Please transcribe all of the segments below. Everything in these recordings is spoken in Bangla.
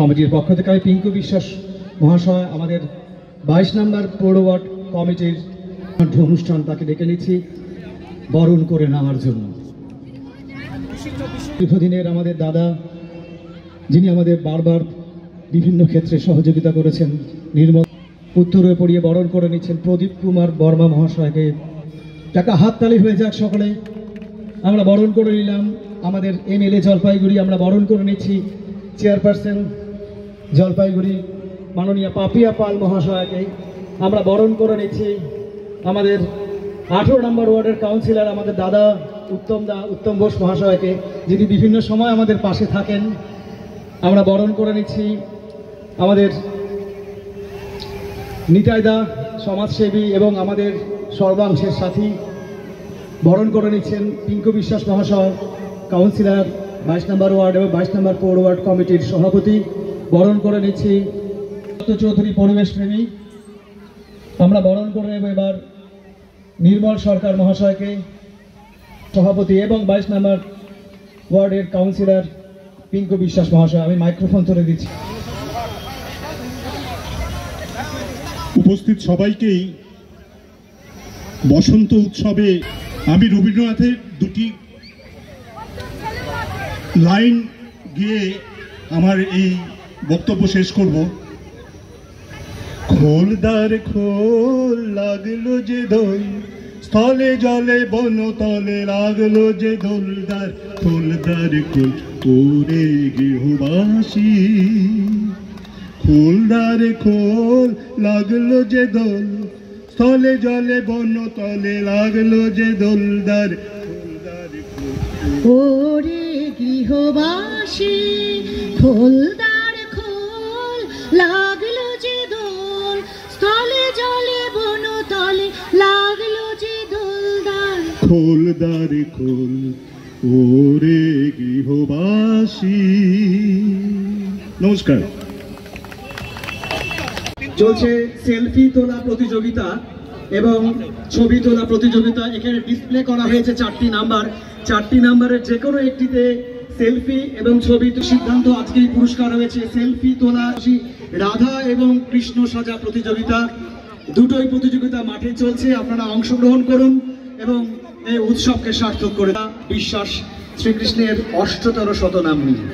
কমিটির পক্ষ থেকে আমি পিঙ্কু বিশ্বাস মহাশয় আমাদের 22 নম্বর পৌর ওয়ার্ড কমিটির অনুষ্ঠান তাকে ডেকে নিচ্ছি বরণ করে নেওয়ার জন্য। দীর্ঘদিনের আমাদের দাদা, যিনি আমাদের বারবার বিভিন্ন ক্ষেত্রে সহযোগিতা করেছেন, নির্মল উত্তরে পড়িয়ে বরণ করে নিচ্ছেন প্রদীপ কুমার বর্মা মহাশয়কে। একটা হাততালি হয়ে যাক সকলে। আমরা বরণ করে নিলাম আমাদের এমএলএ জলপাইগুড়ি, আমরা বরণ করে নিচ্ছি চেয়ারপারসন জলপাইগুড়ি মাননীয় পাপিয়া পাল মহাশয়কে। আমরা বরণ করে নিচ্ছি আমাদের 18 নম্বর ওয়ার্ডের কাউন্সিলর আমাদের দাদা উত্তম বোস মহাশয়কে, যিনি বিভিন্ন সময় আমাদের পাশে থাকেন। আমরা বরণ করে নিচ্ছি আমাদের নিতাইদা সমাজসেবী এবং আমাদের সর্বাংশের সাথী। বরণ করে নিচ্ছেন পিঙ্কু বিশ্বাস মহাশয়, কাউন্সিলর 22 নম্বর ওয়ার্ড এবং 22 নম্বর পৌর ওয়ার্ড কমিটির সভাপতি। বরণ করে নিচ্ছি চৌধুরী পরিবেশ প্রেমী। আমরা বরণ করে নেব এবার নির্মল সরকার মহাশয়কে, সভাপতি, এবং 22 নম্বর ওয়ার্ডের কাউন্সিলর পিঙ্কু বিশ্বাস মহাশয়। আমি মাইক্রোফোন তুলে দিচ্ছি। উপস্থিত সবাইকেই বসন্ত উৎসবে আমি রবীন্দ্রনাথের দুটি লাইন গিয়ে আমার এই বক্তব্য শেষ করব। খোলদার খোল লাগলো যে দোল, স্থলে জলে বনতলে লাগলো যে দোলদার, খোলদার খোল ওরে গৃহবাসী, খোলদার খোল লাগলো যে দোল, স্থলে জলে বনতলে লাগলো যে দোলদার, খোলদার খোল ওরে গৃহবাসী, খোলদার খোল লাগলো যে দোল, স্থলে জলে বনতলে লাগলো যে দোলদার, খোলদার খোল ওরে গৃহবাসী। নমস্কার। চলছে সেলফি তোলা প্রতিযোগিতা এবং ছবি তোলা প্রতিযোগিতা। এখানে ডিসপ্লে করা হয়েছে 4টি নাম্বার। 4টি নাম্বারের যে কোনো একটিতে সেলফি এবং ছবি তো সিদ্ধান্ত আজকেই পুরস্কার হয়েছে। সেলফি তোলা রাধা এবং কৃষ্ণ সাজা প্রতিযোগিতা, দুটোই প্রতিযোগিতা মাঠে চলছে। আপনারা অংশগ্রহণ করুন এবং এই উৎসবকে সার্থক করে। বিশ্বাস শ্রীকৃষ্ণের 8তর শতনাম নিয়ে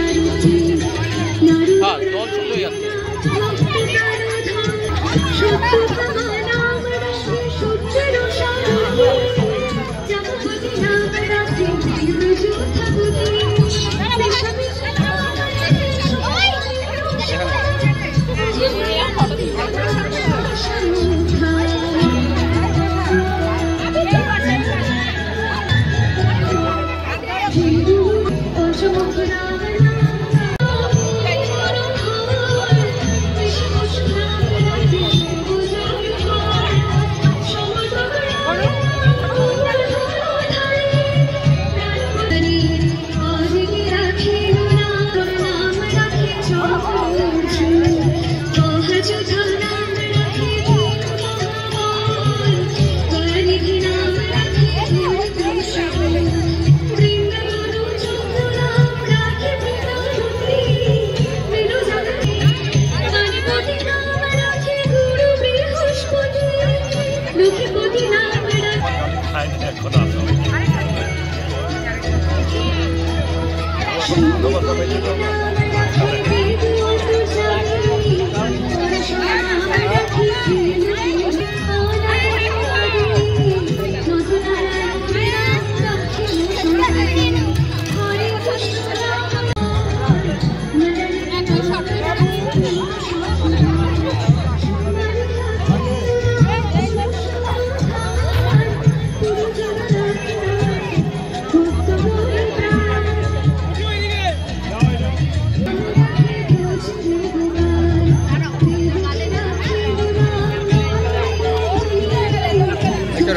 Thank you.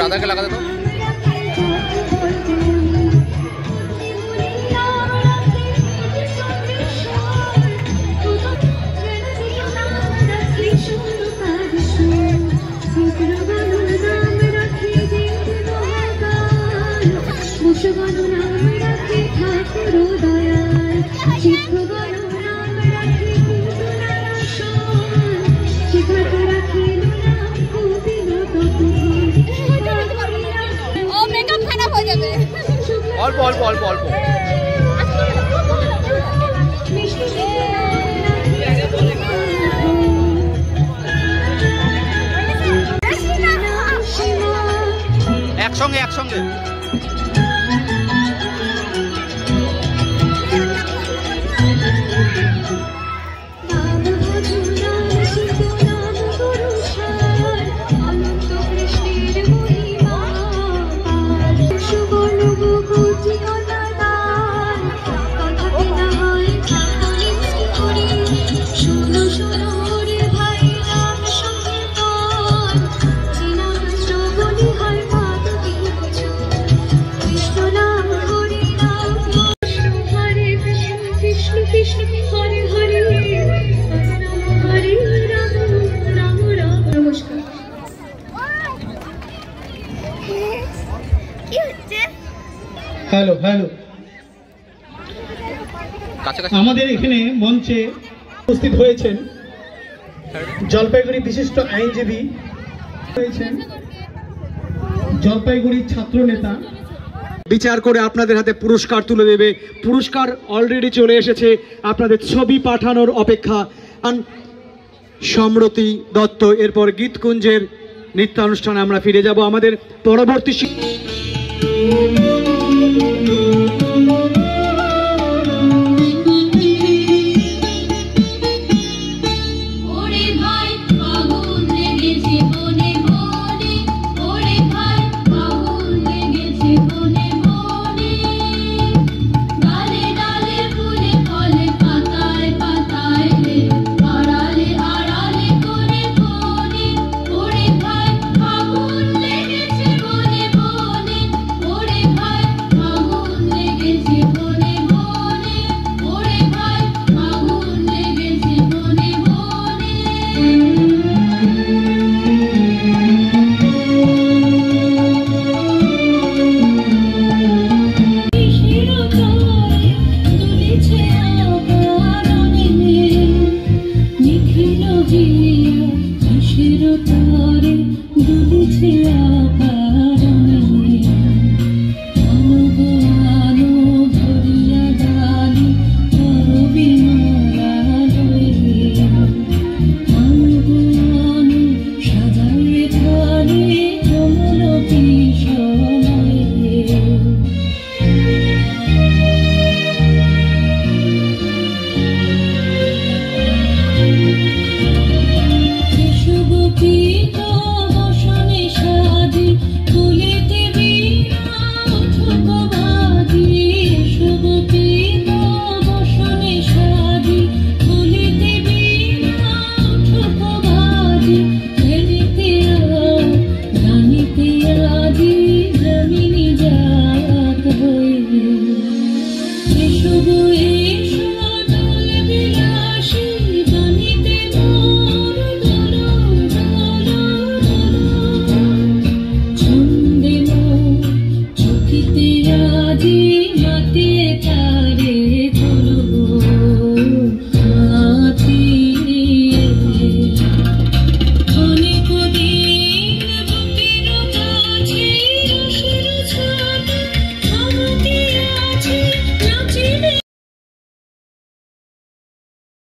রাধাকে লাগাতে তো অল্প অল্প অল্প অল্প একসঙ্গে একসঙ্গে হ্যালো হ্যালো আমাদের এখানে মঞ্চে উপস্থিত হয়েছেন জলপাইগুড়ি বিশিষ্ট আইনজীবী হয়েছেন জলপাইগুড়ির ছাত্র নেতা বিচার করে আপনাদের হাতে পুরস্কার তুলে দেবে। পুরস্কার অলরেডি চলে এসেছে, আপনাদের ছবি পাঠানোর অপেক্ষা। সম্রতি দত্ত, এরপর গীতকুঞ্জের নৃত্যানুষ্ঠানে আমরা ফিরে যাব। আমাদের পরবর্তী